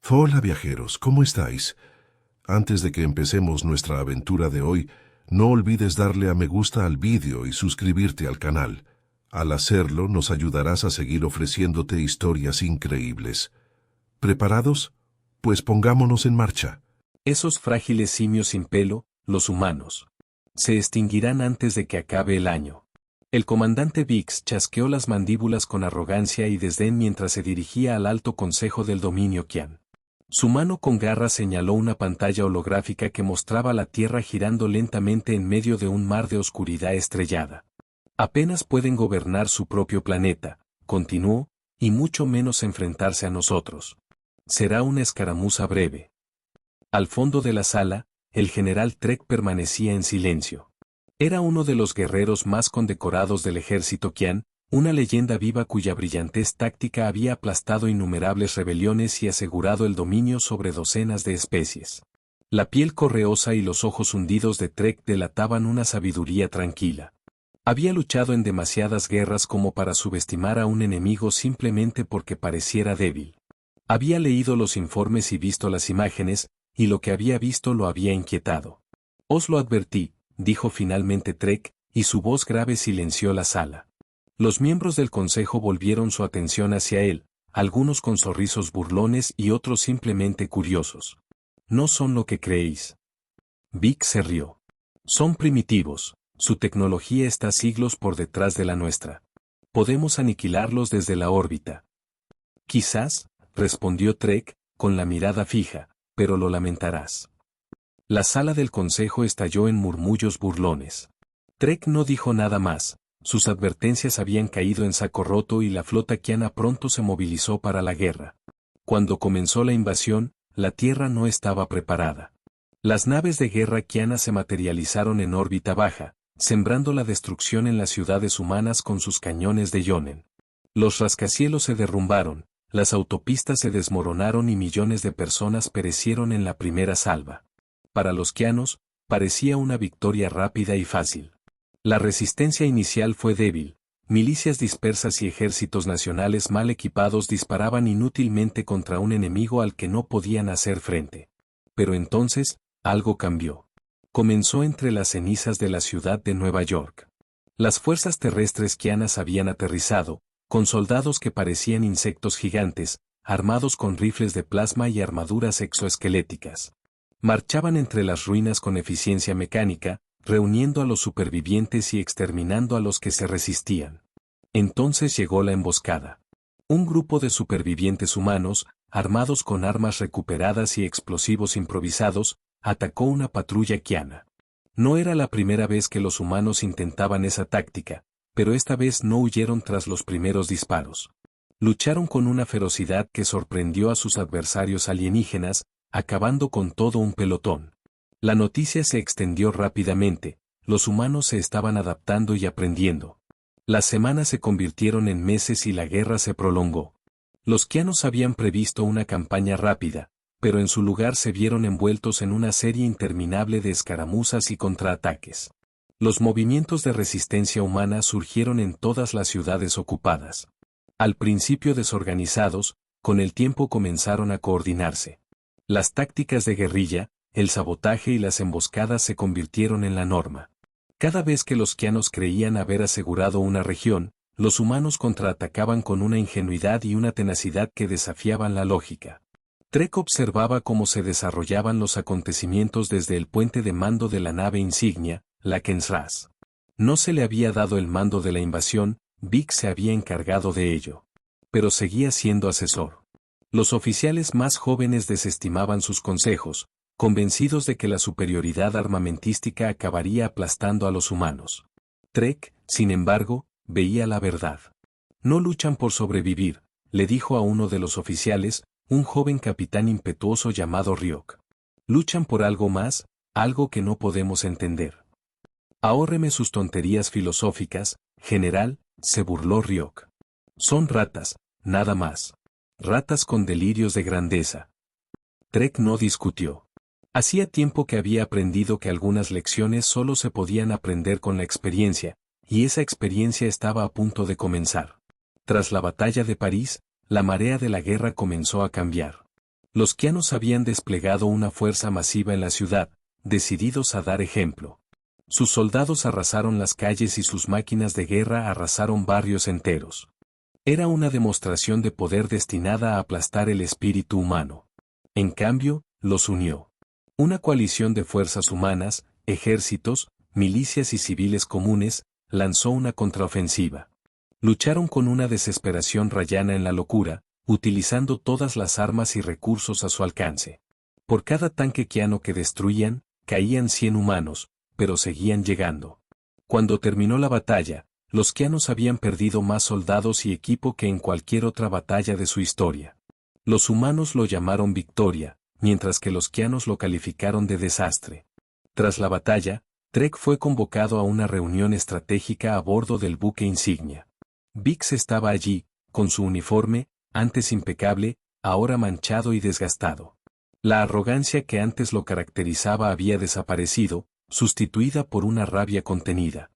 Hola viajeros, ¿cómo estáis? Antes de que empecemos nuestra aventura de hoy, no olvides darle a me gusta al vídeo y suscribirte al canal. Al hacerlo, nos ayudarás a seguir ofreciéndote historias increíbles. ¿Preparados? Pues pongámonos en marcha. Esos frágiles simios sin pelo, los humanos, se extinguirán antes de que acabe el año. El comandante Biggs chasqueó las mandíbulas con arrogancia y desdén mientras se dirigía al alto consejo del dominio Qian. Su mano con garras señaló una pantalla holográfica que mostraba la Tierra girando lentamente en medio de un mar de oscuridad estrellada. Apenas pueden gobernar su propio planeta, continuó, y mucho menos enfrentarse a nosotros. Será una escaramuza breve. Al fondo de la sala, el general Trek permanecía en silencio. Era uno de los guerreros más condecorados del ejército Qian, una leyenda viva cuya brillantez táctica había aplastado innumerables rebeliones y asegurado el dominio sobre docenas de especies. La piel correosa y los ojos hundidos de Trek delataban una sabiduría tranquila. Había luchado en demasiadas guerras como para subestimar a un enemigo simplemente porque pareciera débil. Había leído los informes y visto las imágenes, y lo que había visto lo había inquietado. Os lo advertí, dijo finalmente Trek, y su voz grave silenció la sala. Los miembros del consejo volvieron su atención hacia él, algunos con sonrisos burlones y otros simplemente curiosos. No son lo que creéis. Vic se rió. Son primitivos, su tecnología está siglos por detrás de la nuestra. Podemos aniquilarlos desde la órbita. Quizás, respondió Trek, con la mirada fija, pero lo lamentarás. La sala del consejo estalló en murmullos burlones. Trek no dijo nada más, sus advertencias habían caído en saco roto y la flota qiana pronto se movilizó para la guerra. Cuando comenzó la invasión, la Tierra no estaba preparada. Las naves de guerra qianas se materializaron en órbita baja, sembrando la destrucción en las ciudades humanas con sus cañones de ionen. Los rascacielos se derrumbaron, las autopistas se desmoronaron y millones de personas perecieron en la primera salva. Para los qianos, parecía una victoria rápida y fácil. La resistencia inicial fue débil, milicias dispersas y ejércitos nacionales mal equipados disparaban inútilmente contra un enemigo al que no podían hacer frente. Pero entonces, algo cambió. Comenzó entre las cenizas de la ciudad de Nueva York. Las fuerzas terrestres qianas habían aterrizado, con soldados que parecían insectos gigantes, armados con rifles de plasma y armaduras exoesqueléticas. Marchaban entre las ruinas con eficiencia mecánica, reuniendo a los supervivientes y exterminando a los que se resistían. Entonces llegó la emboscada. Un grupo de supervivientes humanos, armados con armas recuperadas y explosivos improvisados, atacó una patrulla qiana. No era la primera vez que los humanos intentaban esa táctica, pero esta vez no huyeron tras los primeros disparos. Lucharon con una ferocidad que sorprendió a sus adversarios alienígenas, acabando con todo un pelotón. La noticia se extendió rápidamente, los humanos se estaban adaptando y aprendiendo. Las semanas se convirtieron en meses y la guerra se prolongó. Los qianos habían previsto una campaña rápida, pero en su lugar se vieron envueltos en una serie interminable de escaramuzas y contraataques. Los movimientos de resistencia humana surgieron en todas las ciudades ocupadas. Al principio desorganizados, con el tiempo comenzaron a coordinarse. Las tácticas de guerrilla, el sabotaje y las emboscadas se convirtieron en la norma. Cada vez que los qianos creían haber asegurado una región, los humanos contraatacaban con una ingenuidad y una tenacidad que desafiaban la lógica. Trek observaba cómo se desarrollaban los acontecimientos desde el puente de mando de la nave insignia, la Kensras. No se le había dado el mando de la invasión, Vic se había encargado de ello. Pero seguía siendo asesor. Los oficiales más jóvenes desestimaban sus consejos, convencidos de que la superioridad armamentística acabaría aplastando a los humanos. Trek, sin embargo, veía la verdad. No luchan por sobrevivir, le dijo a uno de los oficiales, un joven capitán impetuoso llamado Ryok. Luchan por algo más, algo que no podemos entender. Ahórreme sus tonterías filosóficas, general, se burló Ryok. Son ratas, nada más. Ratas con delirios de grandeza. Trek no discutió. Hacía tiempo que había aprendido que algunas lecciones solo se podían aprender con la experiencia, y esa experiencia estaba a punto de comenzar. Tras la batalla de París, la marea de la guerra comenzó a cambiar. Los quianos habían desplegado una fuerza masiva en la ciudad, decididos a dar ejemplo. Sus soldados arrasaron las calles y sus máquinas de guerra arrasaron barrios enteros. Era una demostración de poder destinada a aplastar el espíritu humano. En cambio, los unió. Una coalición de fuerzas humanas, ejércitos, milicias y civiles comunes, lanzó una contraofensiva. Lucharon con una desesperación rayana en la locura, utilizando todas las armas y recursos a su alcance. Por cada tanque quiano que destruían, caían 100 humanos, pero seguían llegando. Cuando terminó la batalla, los quianos habían perdido más soldados y equipo que en cualquier otra batalla de su historia. Los humanos lo llamaron victoria, mientras que los quianos lo calificaron de desastre. Tras la batalla, Trek fue convocado a una reunión estratégica a bordo del buque insignia. Biggs estaba allí, con su uniforme, antes impecable, ahora manchado y desgastado. La arrogancia que antes lo caracterizaba había desaparecido, sustituida por una rabia contenida.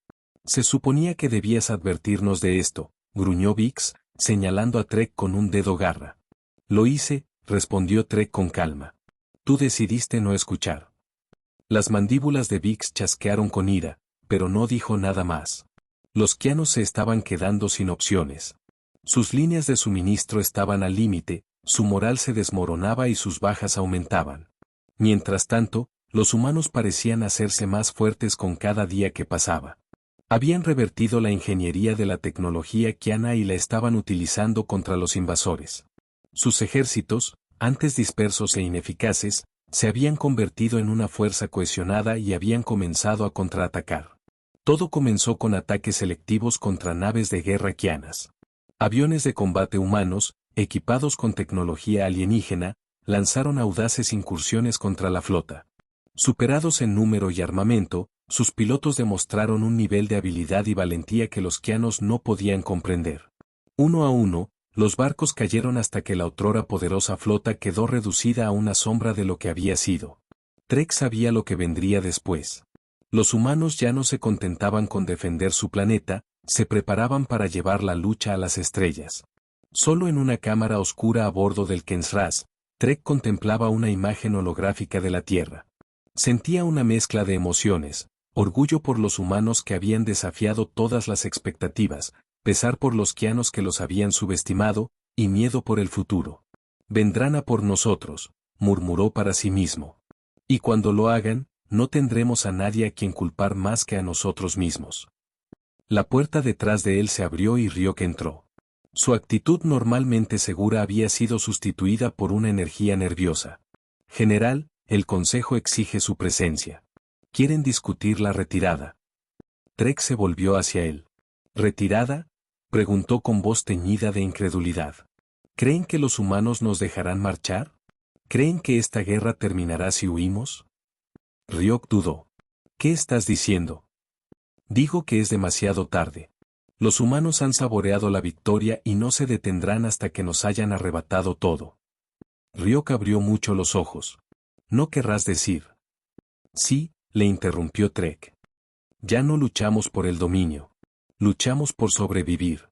Se suponía que debías advertirnos de esto, gruñó Biggs, señalando a Trek con un dedo garra. Lo hice, respondió Trek con calma. Tú decidiste no escuchar. Las mandíbulas de Biggs chasquearon con ira, pero no dijo nada más. Los quianos se estaban quedando sin opciones. Sus líneas de suministro estaban al límite, su moral se desmoronaba y sus bajas aumentaban. Mientras tanto, los humanos parecían hacerse más fuertes con cada día que pasaba. Habían revertido la ingeniería de la tecnología quiana y la estaban utilizando contra los invasores. Sus ejércitos, antes dispersos e ineficaces, se habían convertido en una fuerza cohesionada y habían comenzado a contraatacar. Todo comenzó con ataques selectivos contra naves de guerra quianas. Aviones de combate humanos, equipados con tecnología alienígena, lanzaron audaces incursiones contra la flota. Superados en número y armamento, sus pilotos demostraron un nivel de habilidad y valentía que los quianos no podían comprender. Uno a uno, los barcos cayeron hasta que la otrora poderosa flota quedó reducida a una sombra de lo que había sido. Trek sabía lo que vendría después. Los humanos ya no se contentaban con defender su planeta, se preparaban para llevar la lucha a las estrellas. Solo en una cámara oscura a bordo del Kensras, Trek contemplaba una imagen holográfica de la Tierra. Sentía una mezcla de emociones, orgullo por los humanos que habían desafiado todas las expectativas, pesar por los quianos que los habían subestimado, y miedo por el futuro. Vendrán a por nosotros, murmuró para sí mismo. Y cuando lo hagan, no tendremos a nadie a quien culpar más que a nosotros mismos. La puerta detrás de él se abrió y Ryuk entró. Su actitud normalmente segura había sido sustituida por una energía nerviosa. General, el consejo exige su presencia. ¿Quieren discutir la retirada? Trek se volvió hacia él. ¿Retirada? Preguntó con voz teñida de incredulidad. ¿Creen que los humanos nos dejarán marchar? ¿Creen que esta guerra terminará si huimos? Ryuk dudó. ¿Qué estás diciendo? Digo que es demasiado tarde. Los humanos han saboreado la victoria y no se detendrán hasta que nos hayan arrebatado todo. Ryuk abrió mucho los ojos. ¿No querrás decir? Sí, le interrumpió Trek. Ya no luchamos por el dominio. Luchamos por sobrevivir.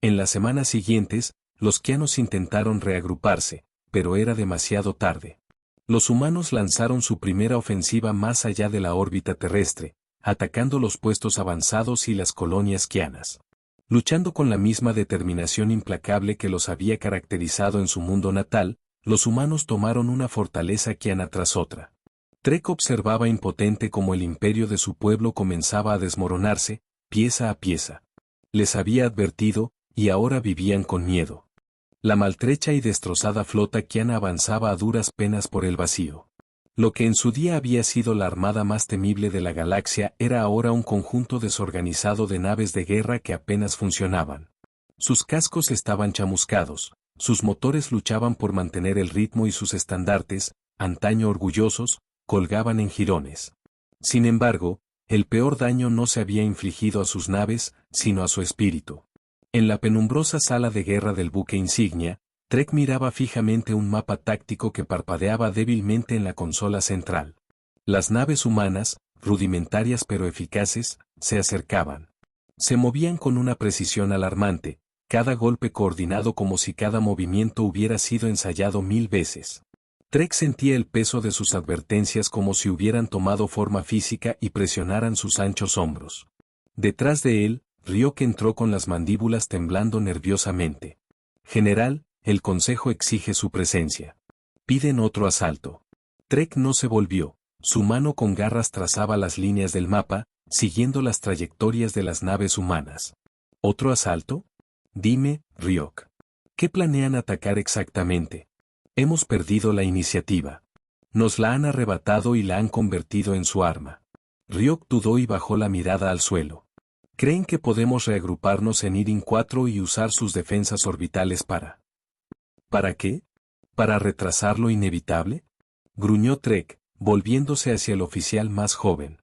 En las semanas siguientes, los quianos intentaron reagruparse, pero era demasiado tarde. Los humanos lanzaron su primera ofensiva más allá de la órbita terrestre, atacando los puestos avanzados y las colonias quianas. Luchando con la misma determinación implacable que los había caracterizado en su mundo natal, los humanos tomaron una fortaleza quiana tras otra. Trek observaba impotente cómo el imperio de su pueblo comenzaba a desmoronarse, pieza a pieza. Les había advertido, y ahora vivían con miedo. La maltrecha y destrozada flota quiana avanzaba a duras penas por el vacío. Lo que en su día había sido la armada más temible de la galaxia era ahora un conjunto desorganizado de naves de guerra que apenas funcionaban. Sus cascos estaban chamuscados, sus motores luchaban por mantener el ritmo y sus estandartes, antaño orgullosos, colgaban en jirones. Sin embargo, el peor daño no se había infligido a sus naves, sino a su espíritu. En la penumbrosa sala de guerra del buque insignia, Trek miraba fijamente un mapa táctico que parpadeaba débilmente en la consola central. Las naves humanas, rudimentarias pero eficaces, se acercaban. Se movían con una precisión alarmante, cada golpe coordinado como si cada movimiento hubiera sido ensayado 1000 veces. Trek sentía el peso de sus advertencias como si hubieran tomado forma física y presionaran sus anchos hombros. Detrás de él, Ryok entró con las mandíbulas temblando nerviosamente. General, el consejo exige su presencia. Piden otro asalto. Trek no se volvió. Su mano con garras trazaba las líneas del mapa, siguiendo las trayectorias de las naves humanas. ¿Otro asalto? Dime, Ryok. ¿Qué planean atacar exactamente? Hemos perdido la iniciativa. Nos la han arrebatado y la han convertido en su arma. Ryok dudó y bajó la mirada al suelo. ¿Creen que podemos reagruparnos en Irin 4 y usar sus defensas orbitales para... ¿Para qué? ¿Para retrasar lo inevitable? Gruñó Trek, volviéndose hacia el oficial más joven.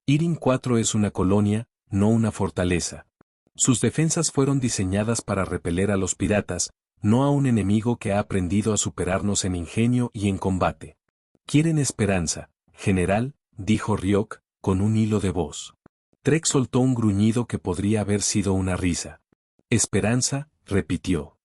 Irin 4 es una colonia, no una fortaleza. Sus defensas fueron diseñadas para repeler a los piratas, no a un enemigo que ha aprendido a superarnos en ingenio y en combate. Quieren esperanza, general, dijo Ryok, con un hilo de voz. Trek soltó un gruñido que podría haber sido una risa. Esperanza, repitió.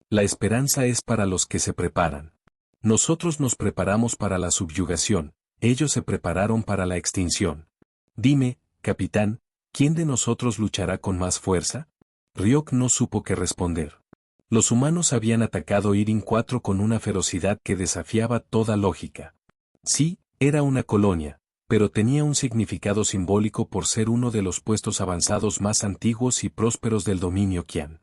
La esperanza es para los que se preparan. Nosotros nos preparamos para la subyugación, ellos se prepararon para la extinción. Dime, capitán, ¿quién de nosotros luchará con más fuerza? Ryok no supo qué responder. Los humanos habían atacado Irin 4 con una ferocidad que desafiaba toda lógica. Sí, era una colonia, pero tenía un significado simbólico por ser uno de los puestos avanzados más antiguos y prósperos del dominio Qian.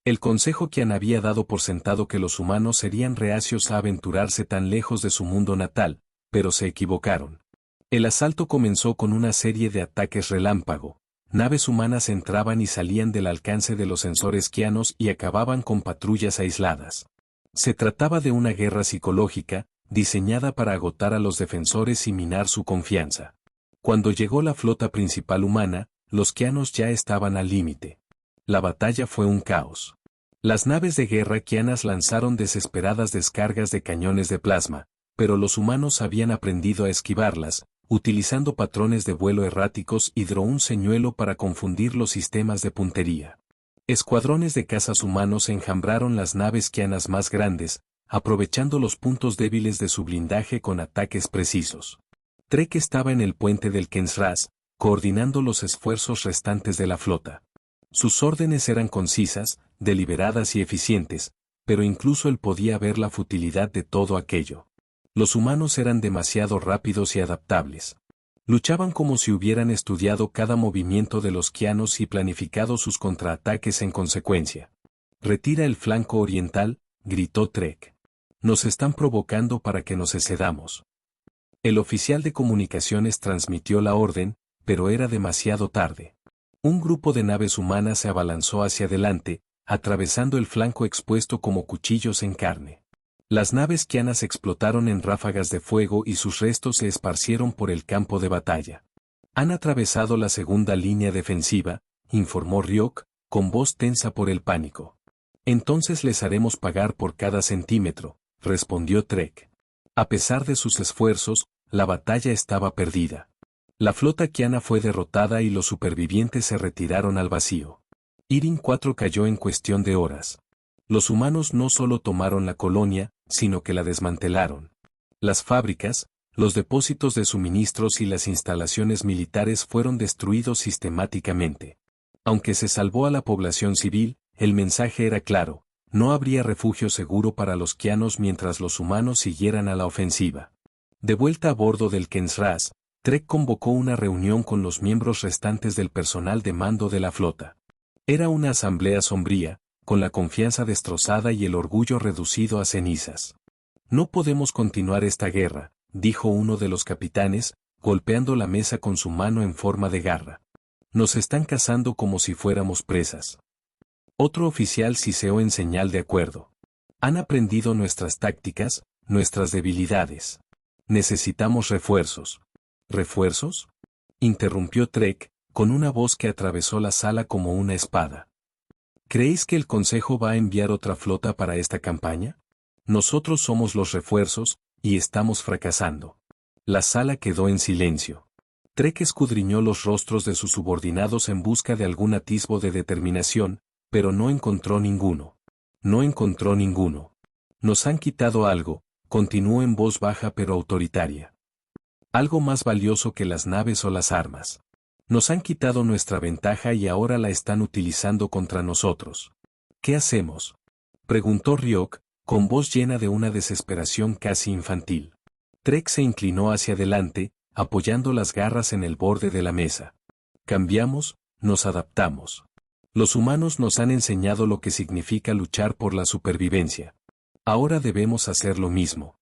El consejo Qian había dado por sentado que los humanos serían reacios a aventurarse tan lejos de su mundo natal, pero se equivocaron. El asalto comenzó con una serie de ataques relámpago. Naves humanas entraban y salían del alcance de los sensores qianos y acababan con patrullas aisladas. Se trataba de una guerra psicológica, diseñada para agotar a los defensores y minar su confianza. Cuando llegó la flota principal humana, los qianos ya estaban al límite. La batalla fue un caos. Las naves de guerra qianas lanzaron desesperadas descargas de cañones de plasma, pero los humanos habían aprendido a esquivarlas, utilizando patrones de vuelo erráticos y un señuelo para confundir los sistemas de puntería. Escuadrones de cazas humanos enjambraron las naves qianas más grandes, aprovechando los puntos débiles de su blindaje con ataques precisos. Trek estaba en el puente del Kensras, coordinando los esfuerzos restantes de la flota. Sus órdenes eran concisas, deliberadas y eficientes, pero incluso él podía ver la futilidad de todo aquello. Los humanos eran demasiado rápidos y adaptables. Luchaban como si hubieran estudiado cada movimiento de los qianos y planificado sus contraataques en consecuencia. «Retira el flanco oriental», gritó Trek. «Nos están provocando para que nos excedamos». El oficial de comunicaciones transmitió la orden, pero era demasiado tarde. Un grupo de naves humanas se abalanzó hacia adelante, atravesando el flanco expuesto como cuchillos en carne. Las naves qianas explotaron en ráfagas de fuego y sus restos se esparcieron por el campo de batalla. «Han atravesado la segunda línea defensiva», informó Ryok, con voz tensa por el pánico. «Entonces les haremos pagar por cada centímetro», respondió Trek. A pesar de sus esfuerzos, la batalla estaba perdida. La flota qiana fue derrotada y los supervivientes se retiraron al vacío. Irin 4 cayó en cuestión de horas. Los humanos no solo tomaron la colonia, sino que la desmantelaron. Las fábricas, los depósitos de suministros y las instalaciones militares fueron destruidos sistemáticamente. Aunque se salvó a la población civil, el mensaje era claro: no habría refugio seguro para los qianos mientras los humanos siguieran a la ofensiva. De vuelta a bordo del Kensras, Trek convocó una reunión con los miembros restantes del personal de mando de la flota. Era una asamblea sombría, con la confianza destrozada y el orgullo reducido a cenizas. «No podemos continuar esta guerra», dijo uno de los capitanes, golpeando la mesa con su mano en forma de garra. «Nos están cazando como si fuéramos presas». Otro oficial siseó en señal de acuerdo. «Han aprendido nuestras tácticas, nuestras debilidades. Necesitamos refuerzos». «¿Refuerzos?», interrumpió Trek, con una voz que atravesó la sala como una espada. ¿Creéis que el Consejo va a enviar otra flota para esta campaña? Nosotros somos los refuerzos, y estamos fracasando. La sala quedó en silencio. Trek escudriñó los rostros de sus subordinados en busca de algún atisbo de determinación, pero no encontró ninguno. No encontró ninguno. «Nos han quitado algo», continuó en voz baja pero autoritaria. Algo más valioso que las naves o las armas. Nos han quitado nuestra ventaja y ahora la están utilizando contra nosotros. ¿Qué hacemos?, preguntó Ryuk, con voz llena de una desesperación casi infantil. Trek se inclinó hacia adelante, apoyando las garras en el borde de la mesa. Cambiamos, nos adaptamos. Los humanos nos han enseñado lo que significa luchar por la supervivencia. Ahora debemos hacer lo mismo.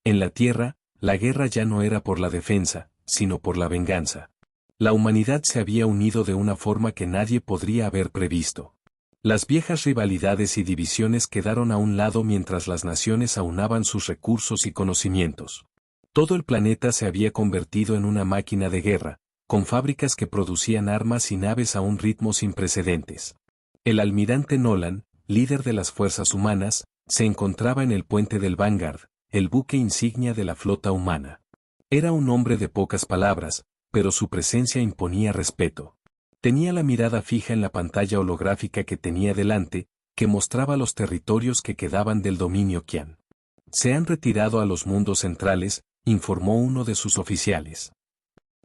En la Tierra, la guerra ya no era por la defensa, sino por la venganza. La humanidad se había unido de una forma que nadie podría haber previsto. Las viejas rivalidades y divisiones quedaron a un lado mientras las naciones aunaban sus recursos y conocimientos. Todo el planeta se había convertido en una máquina de guerra, con fábricas que producían armas y naves a un ritmo sin precedentes. El almirante Nolan, líder de las fuerzas humanas, se encontraba en el puente del Vanguard, el buque insignia de la flota humana. Era un hombre de pocas palabras, pero su presencia imponía respeto. Tenía la mirada fija en la pantalla holográfica que tenía delante, que mostraba los territorios que quedaban del dominio Qian. Se han retirado a los mundos centrales, informó uno de sus oficiales.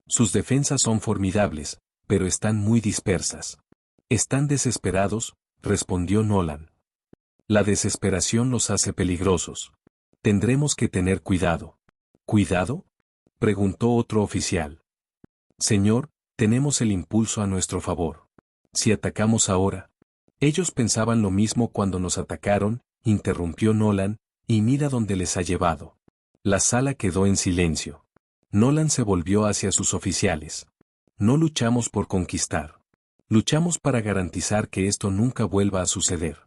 Sus defensas son formidables, pero están muy dispersas. Están desesperados, respondió Nolan. La desesperación los hace peligrosos. Tendremos que tener cuidado. ¿Cuidado?, preguntó otro oficial. Señor, tenemos el impulso a nuestro favor. Si atacamos ahora. Ellos pensaban lo mismo cuando nos atacaron, interrumpió Nolan, y mira dónde les ha llevado. La sala quedó en silencio. Nolan se volvió hacia sus oficiales. No luchamos por conquistar. Luchamos para garantizar que esto nunca vuelva a suceder.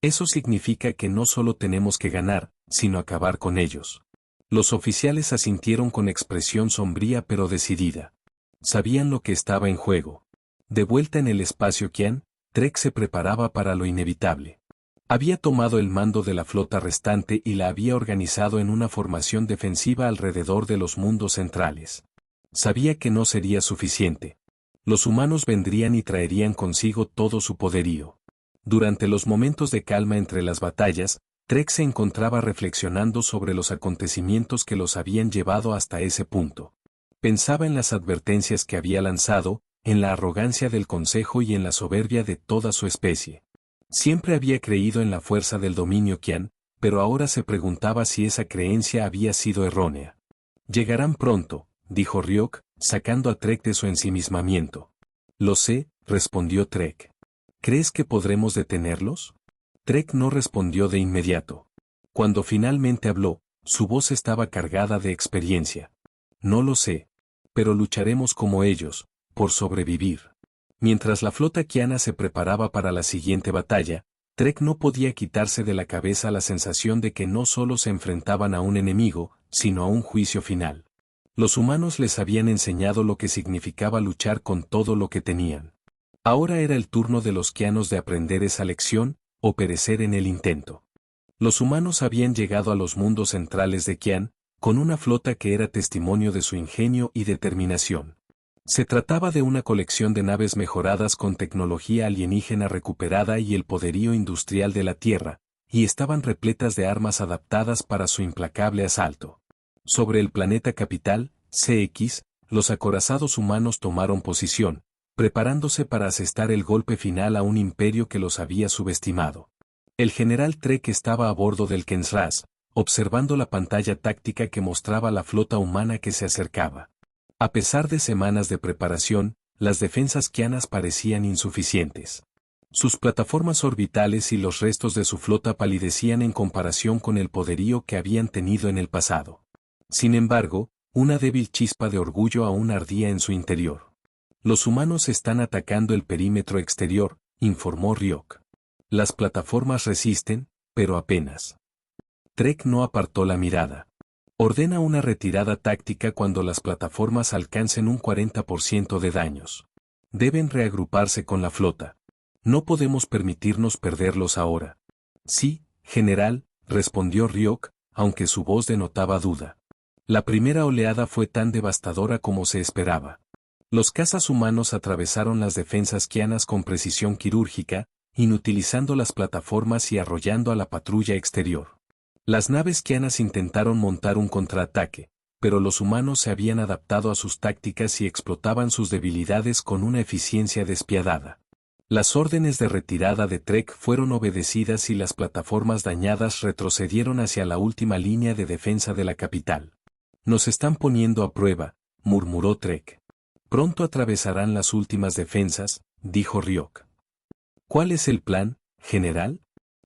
Eso significa que no solo tenemos que ganar, sino acabar con ellos. Los oficiales asintieron con expresión sombría pero decidida. Sabían lo que estaba en juego. De vuelta en el espacio Qian, Trek se preparaba para lo inevitable. Había tomado el mando de la flota restante y la había organizado en una formación defensiva alrededor de los mundos centrales. Sabía que no sería suficiente. Los humanos vendrían y traerían consigo todo su poderío. Durante los momentos de calma entre las batallas, Trek se encontraba reflexionando sobre los acontecimientos que los habían llevado hasta ese punto. Pensaba en las advertencias que había lanzado, en la arrogancia del Consejo y en la soberbia de toda su especie. Siempre había creído en la fuerza del dominio Qian, pero ahora se preguntaba si esa creencia había sido errónea. Llegarán pronto, dijo Ryuk, sacando a Trek de su ensimismamiento. Lo sé, respondió Trek. ¿Crees que podremos detenerlos? Trek no respondió de inmediato. Cuando finalmente habló, su voz estaba cargada de experiencia. No lo sé. Pero lucharemos como ellos, por sobrevivir. Mientras la flota qiana se preparaba para la siguiente batalla, Trek no podía quitarse de la cabeza la sensación de que no solo se enfrentaban a un enemigo, sino a un juicio final. Los humanos les habían enseñado lo que significaba luchar con todo lo que tenían. Ahora era el turno de los qianos de aprender esa lección, o perecer en el intento. Los humanos habían llegado a los mundos centrales de Qian, con una flota que era testimonio de su ingenio y determinación. Se trataba de una colección de naves mejoradas con tecnología alienígena recuperada y el poderío industrial de la Tierra, y estaban repletas de armas adaptadas para su implacable asalto. Sobre el planeta capital, CX, los acorazados humanos tomaron posición, preparándose para asestar el golpe final a un imperio que los había subestimado. El general Trek estaba a bordo del Kensras, observando la pantalla táctica que mostraba la flota humana que se acercaba. A pesar de semanas de preparación, las defensas qianas parecían insuficientes. Sus plataformas orbitales y los restos de su flota palidecían en comparación con el poderío que habían tenido en el pasado. Sin embargo, una débil chispa de orgullo aún ardía en su interior. Los humanos están atacando el perímetro exterior, informó Ryuk. Las plataformas resisten, pero apenas. Trek no apartó la mirada. Ordena una retirada táctica cuando las plataformas alcancen un 40% de daños. Deben reagruparse con la flota. No podemos permitirnos perderlos ahora. Sí, general, respondió Ryuk, aunque su voz denotaba duda. La primera oleada fue tan devastadora como se esperaba. Los cazas humanos atravesaron las defensas qianas con precisión quirúrgica, inutilizando las plataformas y arrollando a la patrulla exterior. Las naves quianas intentaron montar un contraataque, pero los humanos se habían adaptado a sus tácticas y explotaban sus debilidades con una eficiencia despiadada. Las órdenes de retirada de Trek fueron obedecidas y las plataformas dañadas retrocedieron hacia la última línea de defensa de la capital. Nos están poniendo a prueba, murmuró Trek. Pronto atravesarán las últimas defensas, dijo Ryuk. ¿Cuál es el plan, general?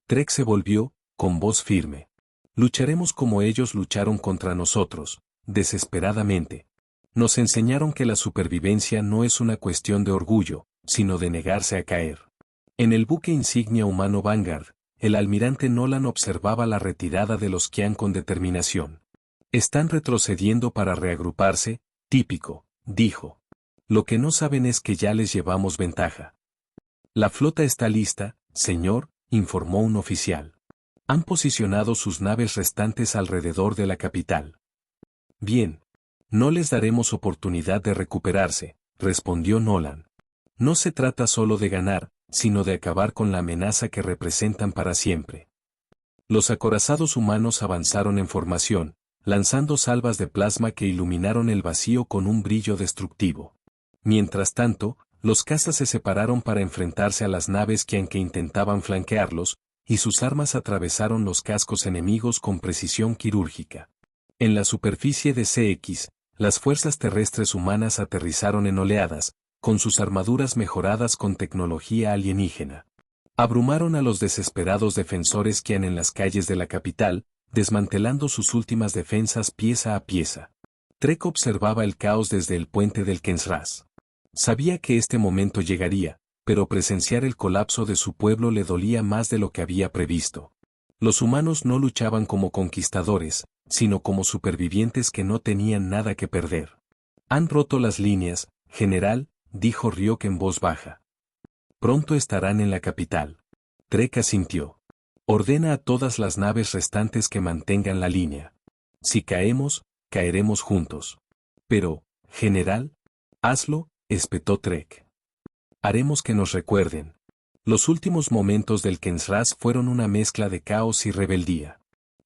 Trek se volvió, con voz firme. Lucharemos como ellos lucharon contra nosotros, desesperadamente. Nos enseñaron que la supervivencia no es una cuestión de orgullo, sino de negarse a caer. En el buque insignia humano Vanguard, el almirante Nolan observaba la retirada de los Qian con determinación. Están retrocediendo para reagruparse, típico, dijo. Lo que no saben es que ya les llevamos ventaja. La flota está lista, señor, informó un oficial. Han posicionado sus naves restantes alrededor de la capital. Bien. No les daremos oportunidad de recuperarse, respondió Nolan. No se trata solo de ganar, sino de acabar con la amenaza que representan para siempre. Los acorazados humanos avanzaron en formación, lanzando salvas de plasma que iluminaron el vacío con un brillo destructivo. Mientras tanto, los cazas se separaron para enfrentarse a las naves que intentaban flanquearlos, y sus armas atravesaron los cascos enemigos con precisión quirúrgica. En la superficie de CX, las fuerzas terrestres humanas aterrizaron en oleadas, con sus armaduras mejoradas con tecnología alienígena. Abrumaron a los desesperados defensores Qian en las calles de la capital, desmantelando sus últimas defensas pieza a pieza. Trek observaba el caos desde el puente del Kensras. Sabía que este momento llegaría, pero presenciar el colapso de su pueblo le dolía más de lo que había previsto. Los humanos no luchaban como conquistadores, sino como supervivientes que no tenían nada que perder. Han roto las líneas, general, dijo Ryuk en voz baja. Pronto estarán en la capital. Trek asintió. Ordena a todas las naves restantes que mantengan la línea. Si caemos, caeremos juntos. Pero, general, hazlo, espetó Trek. Haremos que nos recuerden. Los últimos momentos del Kensras fueron una mezcla de caos y rebeldía.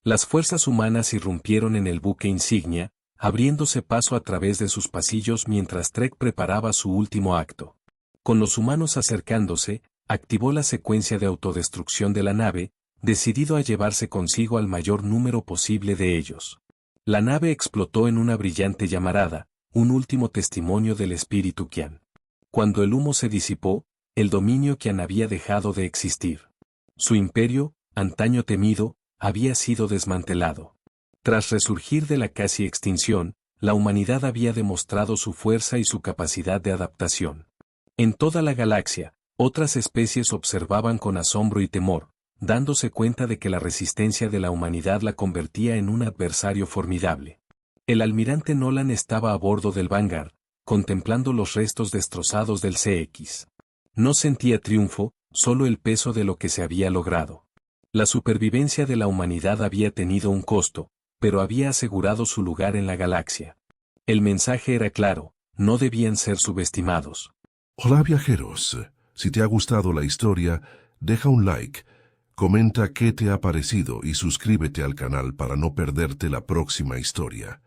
Las fuerzas humanas irrumpieron en el buque insignia, abriéndose paso a través de sus pasillos mientras Trek preparaba su último acto. Con los humanos acercándose, activó la secuencia de autodestrucción de la nave, decidido a llevarse consigo al mayor número posible de ellos. La nave explotó en una brillante llamarada, un último testimonio del espíritu Qian. Cuando el humo se disipó, el dominio Qian había dejado de existir. Su imperio, antaño temido, había sido desmantelado. Tras resurgir de la casi extinción, la humanidad había demostrado su fuerza y su capacidad de adaptación. En toda la galaxia, otras especies observaban con asombro y temor, dándose cuenta de que la resistencia de la humanidad la convertía en un adversario formidable. El almirante Nolan estaba a bordo del Vanguard, contemplando los restos destrozados del CX. No sentía triunfo, solo el peso de lo que se había logrado. La supervivencia de la humanidad había tenido un costo, pero había asegurado su lugar en la galaxia. El mensaje era claro, no debían ser subestimados. Hola viajeros, si te ha gustado la historia, deja un like, comenta qué te ha parecido y suscríbete al canal para no perderte la próxima historia.